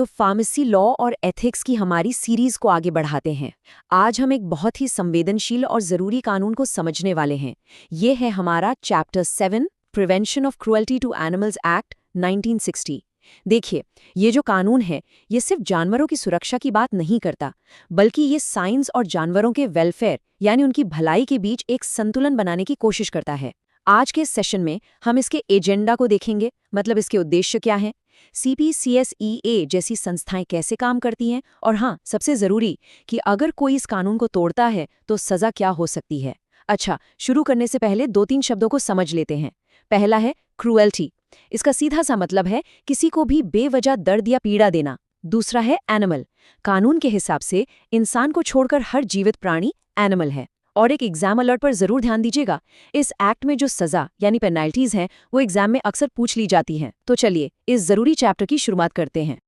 तो pharmacy law और ethics की हमारी सीरीज को आगे बढ़ाते हैं। आज हम एक बहुत ही संवेदनशील और ज़रूरी कानून को समझने वाले हैं। ये है हमारा chapter 7 prevention of cruelty to animals act 1960। देखिए, ये जो कानून है ये सिर्फ जानवरों की सुरक्षा की बात नहीं करता, बल्कि ये साइंस और जानवरों के वेलफेयर यानी उनकी भलाई के बीच एक संतुलन बनाने की कोशिश करता है। आज के इस सेशन में हम इसके एजेंडा को देखेंगे, मतलब इसके उद्देश्य क्या हैं, CPCSEA जैसी संस्थाएं कैसे काम करती हैं, और हाँ, सबसे ज़रूरी कि अगर कोई इस कानून को तोड़ता है तो सज़ा क्या हो सकती है। अच्छा, शुरू करने से पहले 2-3 शब्दों को समझ लेते हैं। पहला है क्रूएल्टी। इसका सीधा सा मतलब है किसी को भी बेवजह दर्द या पीड़ा देना। दूसरा है एनिमल। कानून के हिसाब से इंसान को छोड़कर हर जीवित प्राणी एनिमल है। और एक एग्जाम अलर्ट पर जरूर ध्यान दीजिएगा, इस एक्ट में जो सजा यानी पेनाल्टीज हैं वो एग्जाम में अक्सर पूछ ली जाती हैं। तो चलिए इस जरूरी चैप्टर की शुरुआत करते हैं।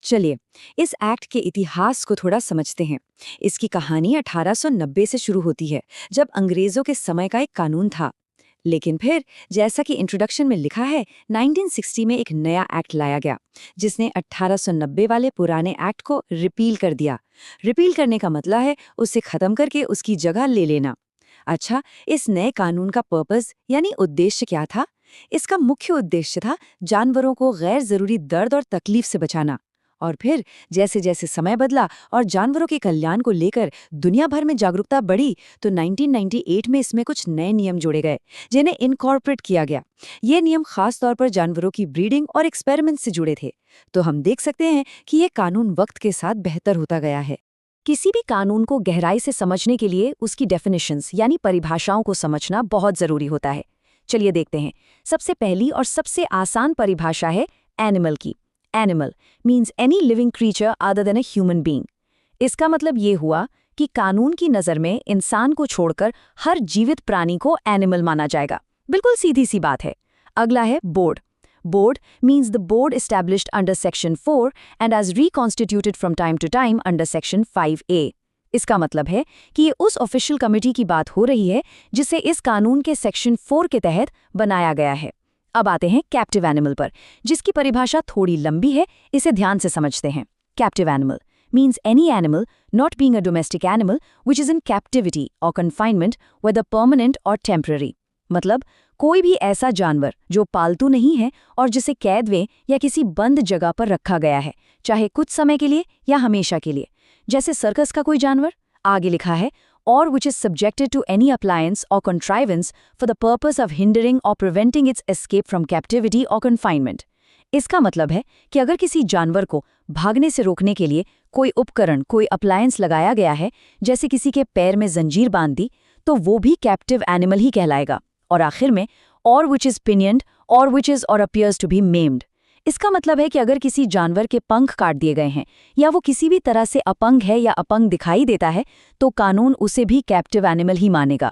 चलिए इस एक्ट के इतिहास को थोड़ा समझते हैं। इसकी कहानी 1890 से शुरू होती है, जब अंग्रेजों के समय का एक कानून था। लेकिन फिर जैसा कि इंट्रोडक्शन में लिखा है, 1960 में एक नया एक्ट लाया गया जिसने 1890 वाले पुराने एक्ट को रिपील कर दिया। रिपील करने का मतलब है उसे खत्म करके उसकी जगह ले लेना। अच्छा, इस नए कानून का पर्पस यानी उद्देश्य क्या था? इसका मुख्य उद्देश्य था जानवरों को गैर जरूरी दर्द और तकलीफ से बचाना। और फिर जैसे जैसे समय बदला और जानवरों के कल्याण को लेकर दुनिया भर में जागरूकता बढ़ी, तो 1998 में इसमें कुछ नए नियम जोड़े गए जिन्हें इनकॉर्पोरेट किया गया। ये नियम खास तौर पर जानवरों की ब्रीडिंग और एक्सपेरिमेंट से जुड़े थे। तो हम देख सकते हैं कि ये कानून वक्त के साथ बेहतर होता गया है। किसी भी कानून को गहराई से समझने के लिए उसकी डेफिनेशंस यानी परिभाषाओं को समझना बहुत जरूरी होता है। चलिए देखते हैं। सबसे पहली और सबसे आसान परिभाषा है एनिमल की। Animal means any living creature other than a human being. इसका मतलब ये हुआ कि कानून की नज़र में इंसान को छोड़कर हर जीवित प्राणी को एनिमल माना जाएगा। बिल्कुल सीधी सी बात है। अगला है board. Board means the board established under Section 4 and as reconstituted from time to time under Section 5A। इसका मतलब है कि ये उस ऑफिशियल कमेटी की बात हो रही है जिसे इस कानून के सेक्शन 4 के तहत बनाया गया है। अब आते हैं कैप्टिव एनिमल पर, जिसकी परिभाषा थोड़ी लंबी है, इसे ध्यान से समझते हैं। Captive animal means any animal not being a domestic animal which is in captivity or confinement, whether permanent or temporary। मतलब कोई भी ऐसा जानवर जो पालतू नहीं है और जिसे कैद में या किसी बंद जगह पर रखा गया है, चाहे कुछ समय के लिए या हमेशा के लिए। जैसे सर्कस का कोई जानवर। आगे लिखा है or which is subjected to any appliance or contrivance for the purpose of hindering or preventing its escape from captivity or confinement। इसका मतलब है कि अगर किसी जानवर को भागने से रोकने के लिए कोई उपकरण, कोई अप्लायंस लगाया गया है, जैसे किसी के पैर में जंजीर बांध दी, तो वो भी कैप्टिव एनिमल ही कहलाएगा। और आखिर में और which is pinioned or which is or appears to be maimed। इसका मतलब है कि अगर किसी जानवर के पंख काट दिए गए हैं या वो किसी भी तरह से अपंग है या अपंग दिखाई देता है, तो कानून उसे भी कैप्टिव एनिमल ही मानेगा।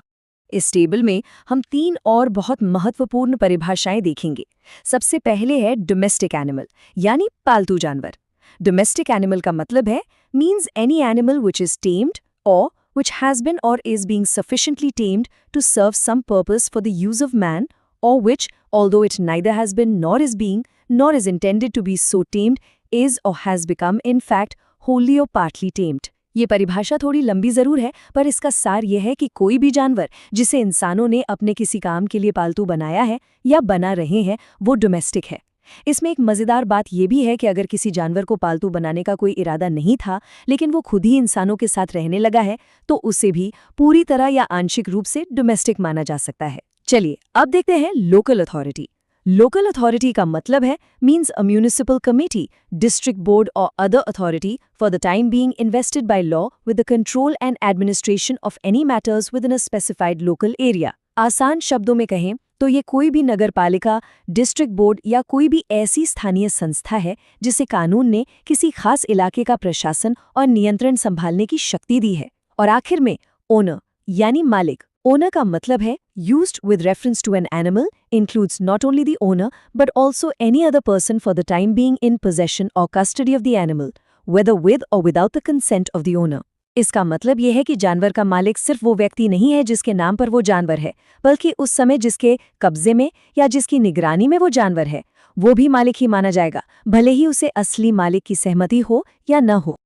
इस टेबल में हम 3 और बहुत महत्वपूर्ण परिभाषाएं देखेंगे। सबसे पहले है डोमेस्टिक एनिमल यानी पालतू जानवर। डोमेस्टिक एनिमल का मतलब है means any animal which is tamed और which has been or is being sufficiently tamed to serve some purpose for the use of man, or which, although it neither has been nor is being, nor is intended to be so tamed, is or has become in fact wholly or partly tamed। ये परिभाषा थोड़ी लंबी जरूर है, पर इसका सार यह है कि कोई भी जानवर जिसे इंसानों ने अपने किसी काम के लिए पालतू बनाया है या बना रहे हैं, वो डोमेस्टिक है। इसमें एक मज़ेदार बात यह भी है कि अगर किसी जानवर को पालतू बनाने का कोई इरादा नहीं था, लेकिन वो खुद ही इंसानों के साथ रहने लगा है, तो उसे भी पूरी तरह या आंशिक रूप से डोमेस्टिक माना जा सकता है। चलिए अब देखते हैं लोकल अथॉरिटी। लोकल अथॉरिटी का मतलब है means a municipal committee, district board और other authority for the time being invested by law with the control and administration of any matters within a specified local area. आसान शब्दों में कहें तो ये कोई भी नगर पालिका, डिस्ट्रिक्ट बोर्ड या कोई भी ऐसी स्थानीय संस्था है जिसे कानून ने किसी खास इलाके का प्रशासन और नियंत्रण संभालने की शक्ति दी है। और आखिर में ओनर यानी मालिक। ओनर का मतलब है used with reference to an animal includes not only the owner but also any other person for the time being in possession or custody of the animal, whether with or without the consent of the owner। इसका मतलब यह है कि जानवर का मालिक सिर्फ वो व्यक्ति नहीं है जिसके नाम पर वो जानवर है, बल्कि उस समय जिसके कब्जे में या जिसकी निगरानी में वो जानवर है, वो भी मालिक ही माना जाएगा, भले ही उसे असली मालिक की सहमति हो या न हो।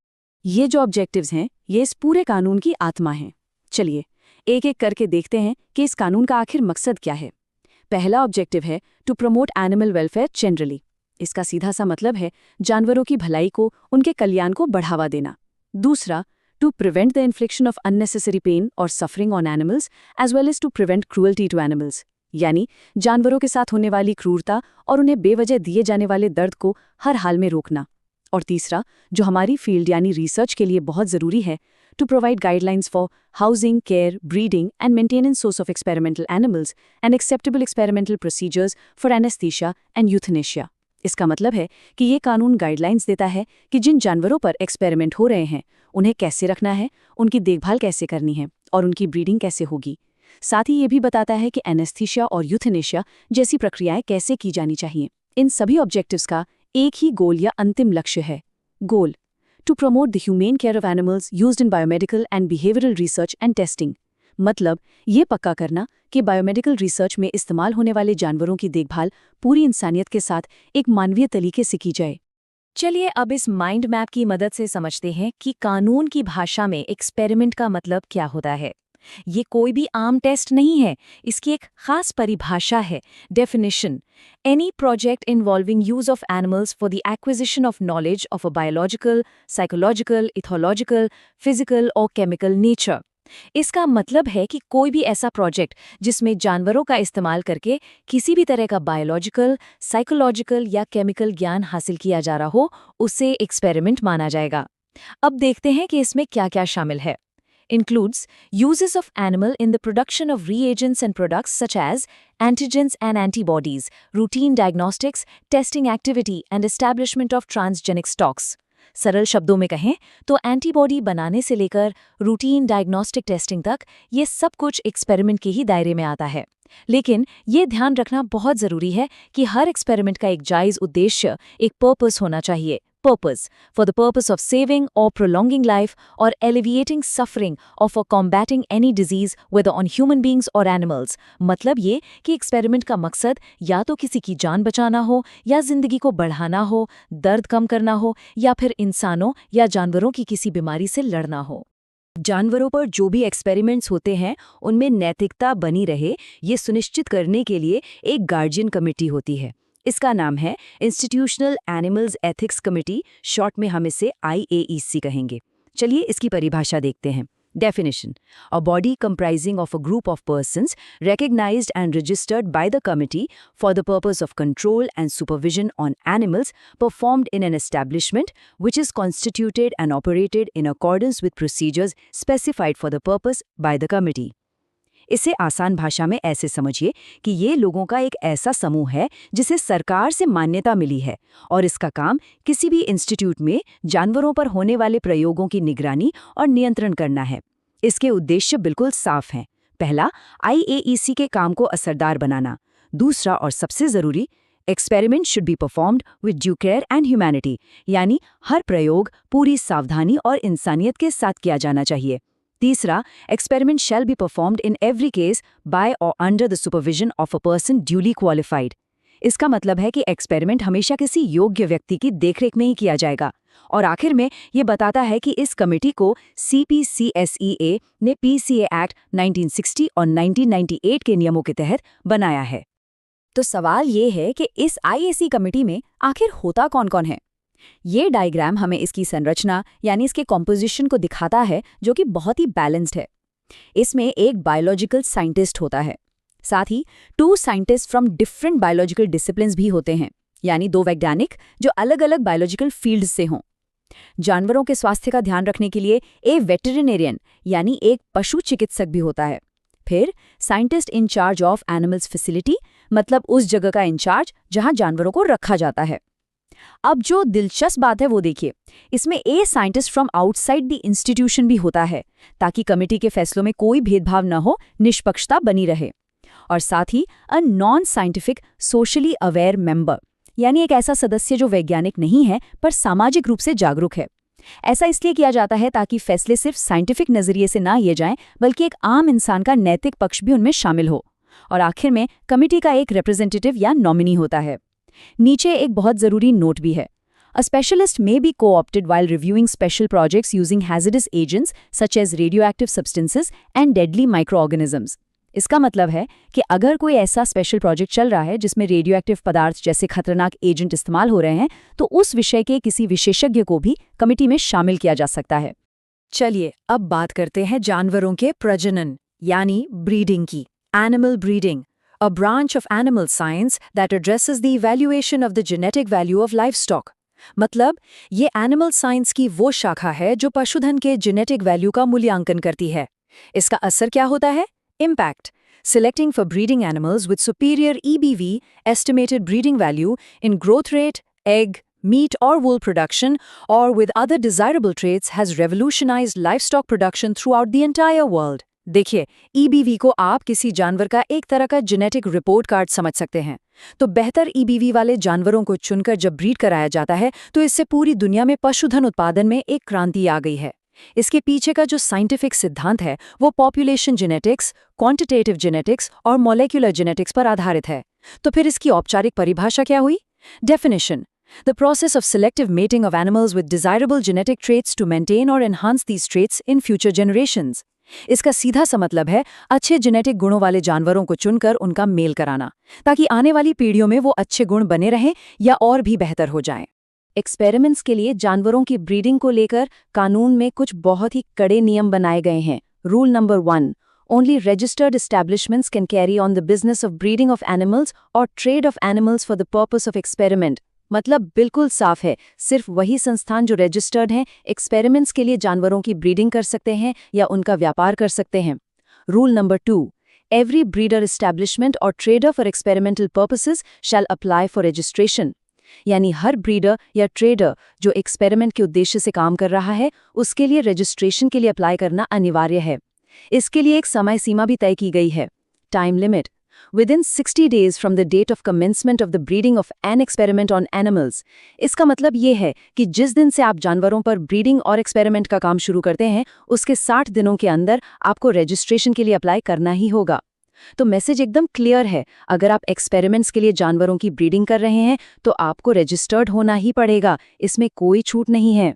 ये जो ऑब्जेक्टिव्स हैं, ये इस पूरे कानून की आत्मा हैं। चलिए, एक एक करके देखते हैं कि इस कानून का आखिर मकसद क्या है। पहला ऑब्जेक्टिव है to promote animal welfare generally. इसका सीधा सा मतलब है जानवरों की भलाई को, उनके कल्याण को बढ़ावा देना। दूसरा, to prevent the infliction of unnecessary pain और suffering on animals as well as to prevent cruelty to animals, यानी जानवरों के साथ होने वाली क्रूरता और उन्हें बेवजह दिए जाने वाले दर्द को हर हाल में रोकना। और तीसरा, जो हमारी फील्ड यानी रिसर्च के लिए बहुत ज़रूरी है, to provide guidelines for housing, care, breeding and maintenance source of experimental animals and acceptable experimental procedures for anaesthesia and euthanasia. इसका मतलब है कि ये कानून गाइडलाइंस देता है कि जिन जानवरों पर एक्सपेरिमेंट हो रहे हैं उन्हें कैसे रखना है, उनकी देखभाल कैसे करनी है और उनकी ब्रीडिंग कैसे होगी। साथ ही ये भी बताता है कि एनेस्थीसिया और यूथनेशिया जैसी प्रक्रियाएं कैसे की जानी चाहिए। इन सभी ऑब्जेक्टिव्स का एक ही गोल या अंतिम लक्ष्य है। Goal, to promote the humane care of animals used in biomedical and behavioural research and testing. मतलब ये पक्का करना कि बायोमेडिकल रिसर्च में इस्तेमाल होने वाले जानवरों की देखभाल पूरी इंसानियत के साथ एक मानवीय तरीके से की जाए। चलिए अब इस माइंड मैप की मदद से समझते हैं कि कानून की भाषा में एक्सपेरिमेंट का मतलब क्या होता है। ये कोई भी आम टेस्ट नहीं है, इसकी एक खास परिभाषा है, definition. Any project involving use of animals for the acquisition of knowledge of a biological, psychological, ethological, physical और केमिकल नेचर। इसका मतलब है कि कोई भी ऐसा प्रोजेक्ट जिसमें जानवरों का इस्तेमाल करके किसी भी तरह का बायोलॉजिकल, साइकोलॉजिकल या केमिकल ज्ञान हासिल किया जा रहा हो, उसे एक्सपेरिमेंट माना जाएगा। अब देखते हैं कि इसमें क्या-क्या शामिल है। Includes uses of animal in the production of reagents and products such as antigens and antibodies, routine diagnostics, testing activity, and establishment of transgenic stocks. सरल शब्दों में कहें तो एंटीबॉडी बनाने से लेकर रूटीन डायग्नोस्टिक टेस्टिंग तक ये सब कुछ एक्सपेरिमेंट के ही दायरे में आता है। लेकिन ये ध्यान रखना बहुत ज़रूरी है कि हर एक्सपेरिमेंट का एक जायज़ उद्देश्य, एक पर्पस होना चाहिए। Purpose, for the purpose of saving or prolonging life or alleviating suffering or for combating any disease whether on human beings or animals। मतलब ये कि एक्सपेरिमेंट का मकसद या तो किसी की जान बचाना हो या जिंदगी को बढ़ाना हो, दर्द कम करना हो या फिर इंसानों या जानवरों की किसी बीमारी से लड़ना हो। जानवरों पर जो भी एक्सपेरिमेंट्स होते हैं उनमें नैतिकता बनी रहे, ये सुनिश्चित करने के लिए एक गार्जियन कमेटी होती है। इसका नाम है institutional animals ethics committee, short में हम इसे IAEC कहेंगे। चलिए इसकी परिभाषा देखते हैं। Definition: a body comprising of a group of persons recognized and registered by the committee for the purpose of control and supervision on animals performed in an establishment which is constituted and operated in accordance with procedures specified for the purpose by the committee। इसे आसान भाषा में ऐसे समझिए कि ये लोगों का एक ऐसा समूह है जिसे सरकार से मान्यता मिली है और इसका काम किसी भी इंस्टीट्यूट में जानवरों पर होने वाले प्रयोगों की निगरानी और नियंत्रण करना है। इसके उद्देश्य बिल्कुल साफ हैं। पहला, IAEC के काम को असरदार बनाना। दूसरा और सबसे ज़रूरी, experiment should be performed with due care and humanity, यानी हर प्रयोग पूरी सावधानी और इंसानियत के साथ किया जाना चाहिए। तीसरा, experiment shall be performed in every case by or under the supervision of a person duly qualified। इसका मतलब है कि एक्सपेरिमेंट हमेशा किसी योग्य व्यक्ति की देखरेख में ही किया जाएगा। और आखिर में ये बताता है कि इस कमेटी को CPCSEA ने PCA एक्ट 1960 और 1998 के नियमों के तहत बनाया है। तो सवाल ये है कि इस IAC कमेटी में आखिर होता कौन-कौन है? ये डायग्राम हमें इसकी संरचना यानी इसके कॉम्पोजिशन को दिखाता है, जो कि बहुत ही बैलेंस्ड है। इसमें एक बायोलॉजिकल साइंटिस्ट होता है, साथ ही 2 scientist from different biological disciplines भी होते हैं, यानी 2 वैज्ञानिक जो अलग-अलग बायोलॉजिकल फील्ड्स से हों। जानवरों के स्वास्थ्य का ध्यान रखने के लिए एक वेटरिनेरियन यानी एक पशु चिकित्सक भी होता है। फिर scientist in charge of animals facility, मतलब उस जगह का इंचार्ज जहां जानवरों को रखा जाता है। अब जो दिलचस्प बात है वो देखिए, इसमें a scientist from outside the institution भी होता है, ताकि कमेटी के फैसलों में कोई भेदभाव न हो, निष्पक्षता बनी रहे। और साथ ही a non scientific socially aware member, यानी एक ऐसा सदस्य जो वैज्ञानिक नहीं है पर सामाजिक रूप से जागरूक है। ऐसा इसलिए किया जाता है ताकि फैसले सिर्फ साइंटिफिक नजरिए से ना लिए जाएं, बल्कि एक आम इंसान का नैतिक पक्ष भी उनमें शामिल हो। और आखिर में कमिटी का एक रिप्रेजेंटेटिव या नॉमिनी होता है। नीचे एक बहुत जरूरी नोट भी है। A specialist may be co-opted while reviewing special projects using hazardous agents such as radioactive substances and deadly microorganisms. इसका मतलब है कि अगर कोई ऐसा स्पेशल प्रोजेक्ट चल रहा है जिसमें रेडियोएक्टिव पदार्थ जैसे खतरनाक एजेंट इस्तेमाल हो रहे हैं, तो उस विषय के किसी विशेषज्ञ को भी कमिटी में शामिल किया जा सकता है। चलिए अब बात करते हैं जानवरों के प्रजनन यानी ब्रीडिंग की। Animal breeding, a branch of animal science that addresses the evaluation of the genetic value of livestock. मतलब ये एनिमल साइंस की वो शाखा है जो पशुधन के जेनेटिक वैल्यू का मूल्यांकन करती है। इसका असर क्या होता है? Impact: selecting for breeding animals with superior EBV, estimated breeding value, in growth rate, egg, meat or wool production, or with other desirable traits has revolutionized livestock production throughout the entire world. देखिए, EBV को आप किसी जानवर का एक तरह का genetic report card समझ सकते हैं। तो बेहतर EBV वाले जानवरों को चुनकर जब ब्रीड कराया जाता है, तो इससे पूरी दुनिया में पशुधन उत्पादन में एक क्रांति आ गई है। इसके पीछे का जो साइंटिफिक सिद्धांत है वो पॉपुलेशन जेनेटिक्स, क्वांटिटेटिव जेनेटिक्स और मॉलिक्यूलर जेनेटिक्स पर आधारित है। तो फिर इसकी औपचारिक परिभाषा क्या हुई? Definition: The process of selective mating of animals with desirable genetic traits to maintain or enhance these traits in future generations. इसका सीधा सा मतलब है अच्छे जेनेटिक गुणों वाले जानवरों को चुनकर उनका मेल कराना, ताकि आने वाली पीढ़ियों में वो अच्छे गुण बने रहें या और भी बेहतर हो जाएं। एक्सपेरिमेंट्स के लिए जानवरों की ब्रीडिंग को लेकर कानून में कुछ बहुत ही कड़े नियम बनाए गए हैं। Rule number 1: Only registered establishments can carry on the business of breeding of animals or trade of animals for the purpose of experiment. मतलब बिल्कुल साफ है, सिर्फ वही संस्थान जो रजिस्टर्ड हैं एक्सपेरिमेंट्स के लिए जानवरों की ब्रीडिंग कर सकते हैं या उनका व्यापार कर सकते हैं। Rule number 2: Every breeder establishment or trader for experimental purposes shall apply for registration. यानी हर ब्रीडर या ट्रेडर जो एक्सपेरिमेंट के उद्देश्य से काम कर रहा है, उसके लिए रजिस्ट्रेशन के लिए अप्लाई करना अनिवार्य है। इसके लिए एक समय सीमा भी तय की गई है। Time limit: Within 60 days from the date of commencement of the breeding of an experiment on animals. इसका मतलब ये है कि जिस दिन से आप जानवरों पर ब्रीडिंग और एक्सपेरिमेंट का काम शुरू करते हैं, उसके 60 दिनों के अंदर आपको रजिस्ट्रेशन के लिए अप्लाई करना ही होगा। तो मैसेज एकदम क्लियर है, अगर आप एक्सपेरिमेंट्स के लिए जानवरों की ब्रीडिंग कर रहे हैं तो आपको रजिस्टर्ड होना ही पड़ेगा, इसमें कोई छूट नहीं है।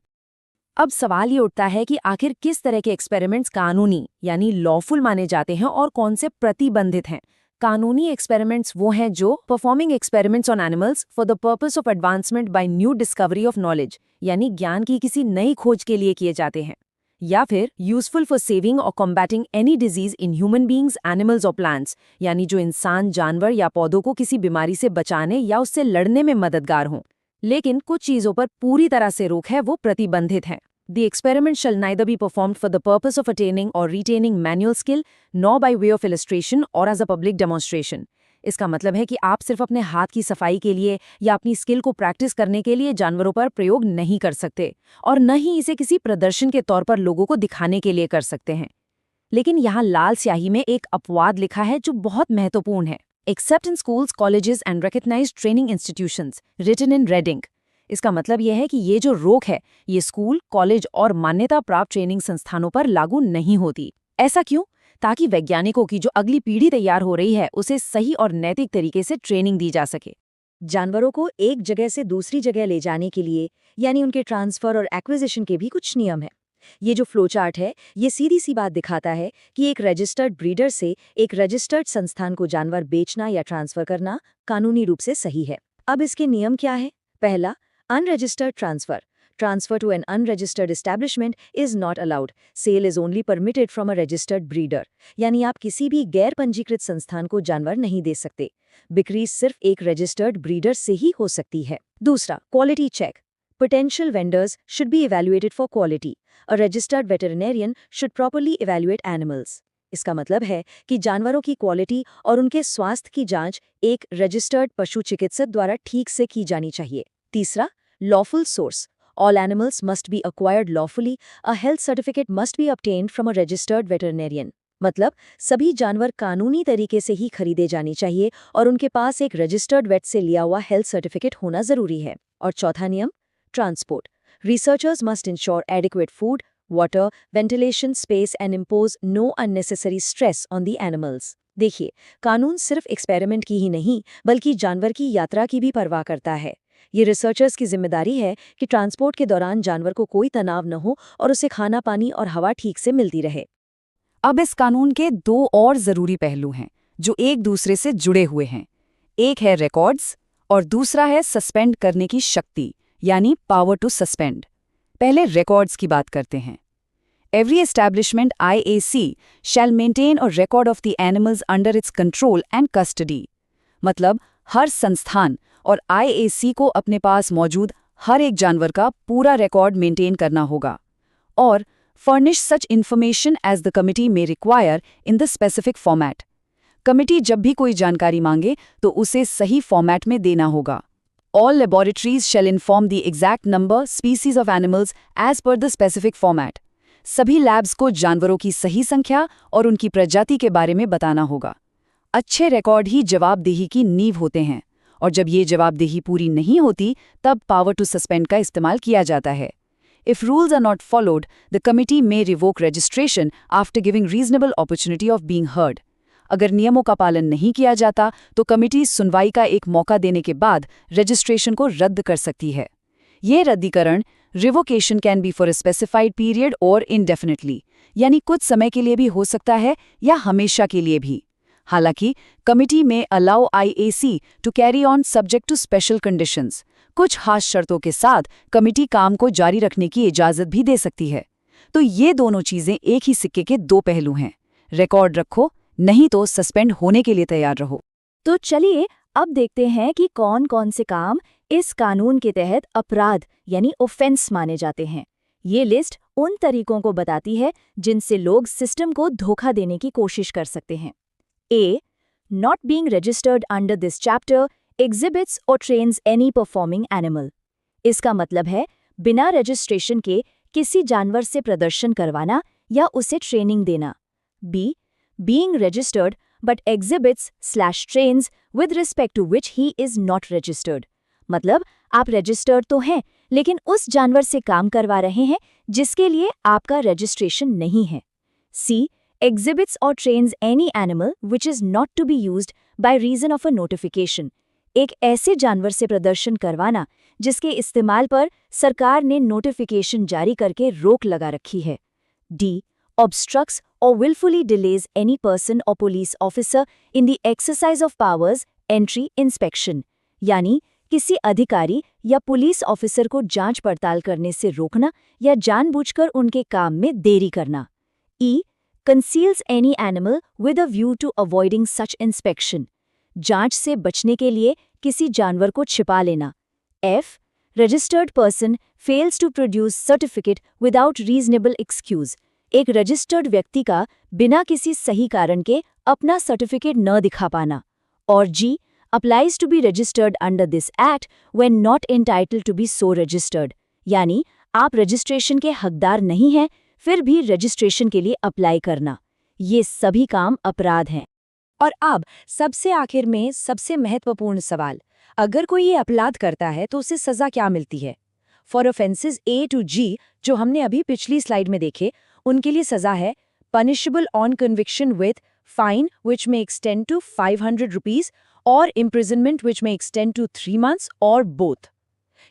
अब सवाल ये उठता है कि आखिर किस तरह के एक्सपेरिमेंट्स कानूनी यानी लॉफुल माने जाते हैं और कौन से प्रतिबंधित हैं। कानूनी एक्सपेरिमेंट्स वो हैं जो performing experiments on animals for the purpose of advancement by new discovery of knowledge, यानी ज्ञान की किसी नई खोज के लिए किए जाते हैं, या फिर यूजफुल फॉर सेविंग और combating any disease in human beings, animals और प्लांट्स, यानी जो इंसान, जानवर या पौधों को किसी बीमारी से बचाने या उससे लड़ने में मददगार हों। लेकिन कुछ चीजों पर पूरी तरह से रोक है, वो प्रतिबंधित हैं। The experiment shall neither be performed for the purpose of attaining or retaining manual skill, nor by way of illustration or as a public demonstration. इसका मतलब है कि आप सिर्फ अपने हाथ की सफाई के लिए या अपनी स्किल को प्रैक्टिस करने के लिए जानवरों पर प्रयोग नहीं कर सकते, और न ही इसे किसी प्रदर्शन के तौर पर लोगों को दिखाने के लिए कर सकते हैं। लेकिन यहाँ लाल स्याही में एक अपवाद लिखा है जो बहुत महत्वपूर्ण है। Except in schools, colleges and recognized training institutions, written in red ink. इसका मतलब यह है कि ये जो रोक है, ये स्कूल, कॉलेज और मान्यता प्राप्त ट्रेनिंग संस्थानों पर लागू नहीं होती। ऐसा क्यों? ताकि वैज्ञानिकों की जो अगली पीढ़ी तैयार हो रही है उसे सही और नैतिक तरीके से ट्रेनिंग दी जा सके। जानवरों को एक जगह से दूसरी जगह ले जाने के लिए यानी उनके ट्रांसफर और एक्विजिशन के भी कुछ नियम है। ये जो फ्लो चार्ट है, ये सीधी सी बात दिखाता है कि एक रजिस्टर्ड ब्रीडर से एक रजिस्टर्ड संस्थान को जानवर बेचना या ट्रांसफर करना कानूनी रूप से सही है। अब इसके नियम क्या है? पहला, unregistered transfer. Transfer to an unregistered establishment is not allowed. Sale is only permitted from a registered breeder. यानी आप किसी भी गैर पंजीकृत संस्थान को जानवर नहीं दे सकते। बिक्री सिर्फ एक रजिस्टर्ड ब्रीडर से ही हो सकती है। दूसरा, quality check. Potential vendors should be evaluated for quality. A registered veterinarian should properly evaluate animals. इसका मतलब है कि जानवरों की क्वालिटी और उनके स्वास्थ्य की जांच एक रजिस्टर्ड पशु चिकित्सक द्वारा ठीक से की जानी चाहिए। तीसरा, lawful source. All animals must be acquired lawfully. A health certificate must be obtained from a registered veterinarian. मतलब सभी जानवर कानूनी तरीके से ही खरीदे जाने चाहिए और उनके पास एक रजिस्टर्ड वेट से लिया हुआ हेल्थ सर्टिफिकेट होना जरूरी है। और चौथा नियम, transport. Researchers must ensure adequate food, water, ventilation, space and impose no unnecessary stress on the animals. देखिए, कानून सिर्फ एक्सपेरिमेंट की ही नहीं बल्कि जानवर की यात्रा की भी परवाह करता है। ये रिसर्चर्स की जिम्मेदारी है कि ट्रांसपोर्ट के दौरान जानवर को कोई तनाव न हो और उसे खाना पानी और हवा ठीक से मिलती रहे। अब इस कानून के दो और जरूरी पहलू हैं जो एक दूसरे से जुड़े हुए हैं। एक है रिकॉर्ड्स और दूसरा है सस्पेंड करने की शक्ति, यानी पावर टू सस्पेंड। पहले रिकॉर्ड्स की बात करते हैं। Every establishment IAC shall maintain a record of the animals under its control and custody. मतलब हर संस्थान और IAC को अपने पास मौजूद हर एक जानवर का पूरा रिकॉर्ड मेंटेन करना होगा और furnish such information as the committee may require in the specific format. Committee जब भी कोई जानकारी मांगे तो उसे सही फॉर्मेट में देना होगा। All laboratories shall inform the exact number, species of animals as per the specific format. सभी लैब्स को जानवरों की सही संख्या और उनकी प्रजाति के बारे में बताना होगा। अच्छे रिकॉर्ड ही जवाबदेही की नींव होते हैं और जब ये जवाबदेही पूरी नहीं होती तब पावर टू सस्पेंड का इस्तेमाल किया जाता है। If rules are not followed, the committee may revoke registration after giving reasonable opportunity of being heard. अगर नियमों का पालन नहीं किया जाता तो कमिटी सुनवाई का एक मौका देने के बाद रजिस्ट्रेशन को रद्द कर सकती है। ये रद्दीकरण revocation can be for a specified period और इनडेफिनेटली, यानी कुछ समय के लिए भी हो सकता है या हमेशा के लिए भी। हालांकि कमिटी में allow IAC to carry on subject to special conditions. कुछ खास शर्तों के साथ कमिटी काम को जारी रखने की इजाजत भी दे सकती है। तो ये दोनों चीजें एक ही सिक्के के दो पहलू हैं। रिकॉर्ड रखो, नहीं तो सस्पेंड होने के लिए तैयार रहो। तो चलिए अब देखते हैं कि कौन कौन से काम इस कानून के तहत अपराध यानी ऑफेंस माने जाते हैं। ये लिस्ट उन तरीकों को बताती है जिनसे लोग सिस्टम को धोखा देने की कोशिश कर सकते हैं। A. Not being registered under this chapter exhibits or trains any performing animal. इसका मतलब है बिना रजिस्ट्रेशन के किसी जानवर से प्रदर्शन करवाना या उसे ट्रेनिंग देना। B. Being registered but exhibits/trains with respect to which he is not registered. मतलब आप रजिस्टर्ड तो हैं लेकिन उस जानवर से काम करवा रहे हैं जिसके लिए आपका रजिस्ट्रेशन नहीं है। C. Exhibits or trains any animal which is not to be used by reason of a notification. एक ऐसे जानवर से प्रदर्शन करवाना जिसके इस्तेमाल पर सरकार ने नोटिफिकेशन जारी करके रोक लगा रखी है। D. Obstructs or willfully delays any person or police officer in the exercise of powers, entry, inspection. यानी किसी अधिकारी या पुलिस ऑफिसर को जांच पड़ताल करने से रोकना या जानबूझकर उनके काम में देरी करना। E. Conceals any animal with a view to avoiding such inspection. जांच से बचने के लिए किसी जानवर को छिपा लेना। F. Registered person fails to produce certificate without reasonable excuse. एक रजिस्टर्ड व्यक्ति का बिना किसी सही कारण के अपना सर्टिफिकेट न दिखा पाना। और G. Applies to be registered under this act when not entitled to be so registered. यानी आप रजिस्ट्रेशन के हकदार नहीं हैं फिर भी रजिस्ट्रेशन के लिए अप्लाई करना। ये सभी काम अपराध हैं। और अब सबसे आखिर में सबसे महत्वपूर्ण सवाल, अगर कोई ये अपराध करता है तो उसे सजा क्या मिलती है? For offences A to G जो हमने अभी पिछली स्लाइड में देखे, उनके लिए सजा है punishable on conviction with fine which में एक्सटेंड टू 500 रुपीज और इम्प्रिजनमेंट विच में एक्सटेंड टू 3 months और बोथ।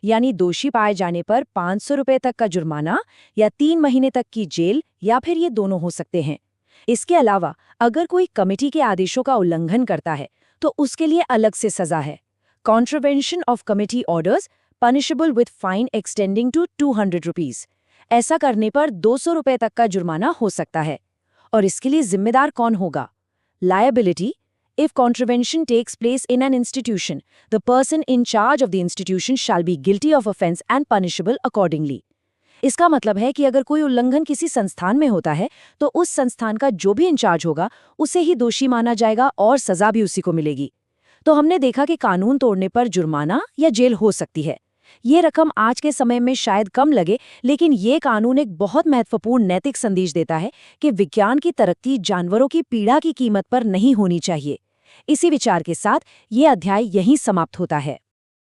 यानी दोषी पाए जाने पर 500 रुपये तक का जुर्माना या 3 महीने तक की जेल या फिर ये दोनों हो सकते हैं। इसके अलावा अगर कोई कमेटी के आदेशों का उल्लंघन करता है तो उसके लिए अलग से सजा है। Contravention of committee orders punishable with fine extending to 200 rupees. ऐसा करने पर 200 रुपये तक का जुर्माना हो सकता है। और इसके लिए जिम्मेदार कौन होगा? Liability. If contravention takes place in an institution, the person in charge of the institution shall be guilty of offense and punishable accordingly. इसका मतलब है कि अगर कोई उल्लंघन किसी संस्थान में होता है तो उस संस्थान का जो भी इंचार्ज होगा उसे ही दोषी माना जाएगा और सजा भी उसी को मिलेगी। तो हमने देखा कि कानून तोड़ने पर जुर्माना या जेल हो सकती है। ये रकम आज के समय में शायद कम लगे, लेकिन ये कानून एक बहुत महत्वपूर्ण नैतिक संदेश देता है कि विज्ञान की तरक्की जानवरों की पीड़ा की कीमत पर नहीं होनी चाहिए। इसी विचार के साथ ये अध्याय यहीं समाप्त होता है।